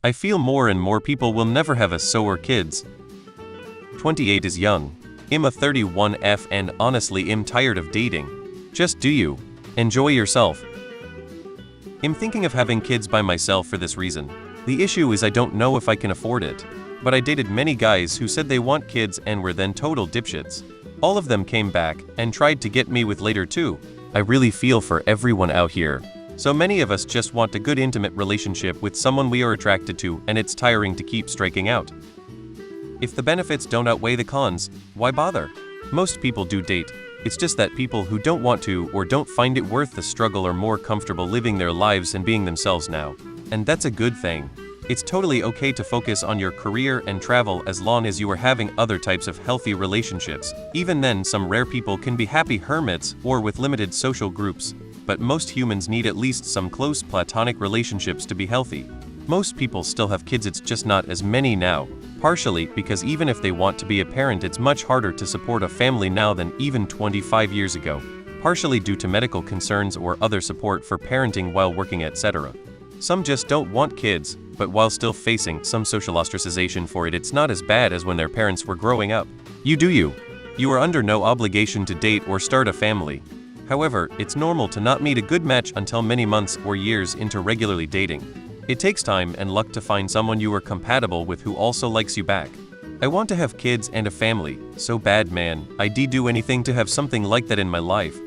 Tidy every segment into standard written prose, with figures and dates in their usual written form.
I feel more and more people will never have us or kids. 28 is young. I'm a 31F and honestly I'm tired of dating. Just do you. Enjoy yourself. I'm thinking of having kids by myself for this reason. The issue is I don't know if I can afford it. But I dated many guys who said they want kids and were then total dipshits. All of them came back and tried to get me with later too. I really feel for everyone out here. So many of us just want a good intimate relationship with someone we are attracted to, and it's tiring to keep striking out. If the benefits don't outweigh the cons, why bother? Most people do date. It's just that people who don't want to or don't find it worth the struggle are more comfortable living their lives and being themselves now. And that's a good thing. It's totally okay to focus on your career and travel as long as you are having other types of healthy relationships. Even then, some rare people can be happy hermits or with limited social groups. But most humans need at least some close platonic relationships to be healthy. Most people still have kids, it's just not as many now. Partially because even if they want to be a parent, it's much harder to support a family now than even 25 years ago. Partially due to medical concerns or other support for parenting while working, etc. Some just don't want kids, but while still facing some social ostracization for it, it's not as bad as when their parents were growing up. You do you. You are under no obligation to date or start a family. However, it's normal to not meet a good match until many months or years into regularly dating. It takes time and luck to find someone you are compatible with who also likes you back. I want to have kids and a family, so bad man, I'd do anything to have something like that in my life.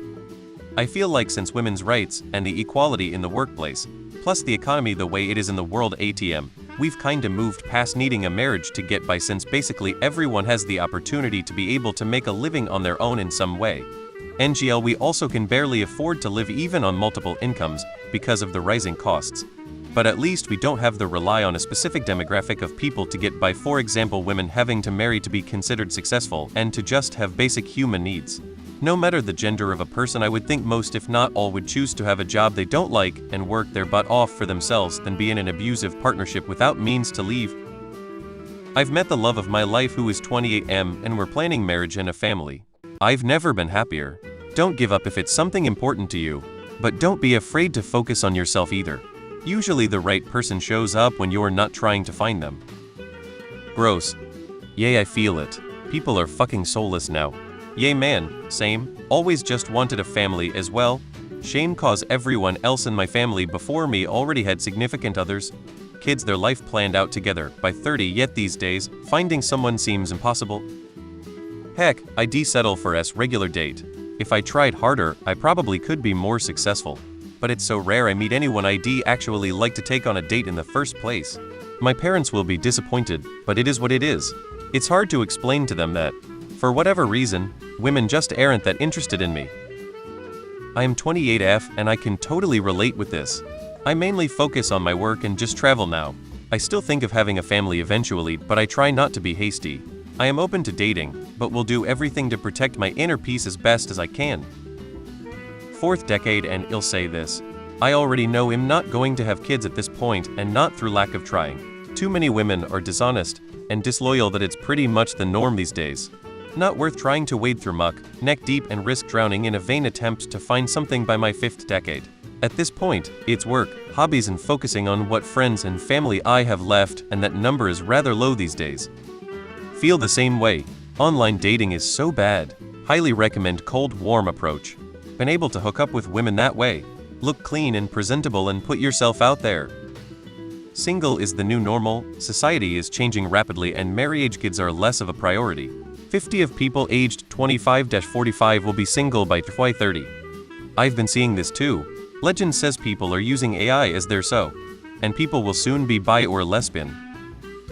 I feel like since women's rights and the equality in the workplace, plus the economy the way it is in the world ATM, we've kinda moved past needing a marriage to get by, since basically everyone has the opportunity to be able to make a living on their own in some way. NGL, we also can barely afford to live even on multiple incomes because of the rising costs. But at least we don't have to rely on a specific demographic of people to get by, for example women having to marry to be considered successful and to just have basic human needs. No matter the gender of a person, I would think most if not all would choose to have a job they don't like and work their butt off for themselves than be in an abusive partnership without means to leave. I've met the love of my life who is 28M and we're planning marriage and a family. I've never been happier. Don't give up if it's something important to you, but don't be afraid to focus on yourself either. Usually the right person shows up when you're not trying to find them. Gross. Yay, I feel it. People are fucking soulless now. Yay man, same, always just wanted a family as well. Shame cause everyone else in my family before me already had significant others. Kids, their life planned out together by 30, yet these days, finding someone seems impossible. Heck, I'd settle for a regular date. If I tried harder, I probably could be more successful. But it's so rare I meet anyone I'd actually like to take on a date in the first place. My parents will be disappointed, but it is what it is. It's hard to explain to them that, for whatever reason, women just aren't that interested in me. I am 28F and I can totally relate with this. I mainly focus on my work and just travel now. I still think of having a family eventually, but I try not to be hasty. I am open to dating, but will do everything to protect my inner peace as best as I can. 4th decade, and I'll say this. I already know I'm not going to have kids at this point, and not through lack of trying. Too many women are dishonest and disloyal that it's pretty much the norm these days. Not worth trying to wade through muck, neck deep, and risk drowning in a vain attempt to find something by my 5th decade. At this point, it's work, hobbies, and focusing on what friends and family I have left, and that number is rather low these days. Feel the same way. Online dating is so bad. Highly recommend cold warm approach. Been able to hook up with women that way. Look clean and presentable and put yourself out there. Single is the new normal. Society is changing rapidly and marriage kids are less of a priority. 50 of people aged 25-45 will be single by 2030. I've been seeing this too. Legend says people are using AI as their so. And people will soon be bi or lesbian.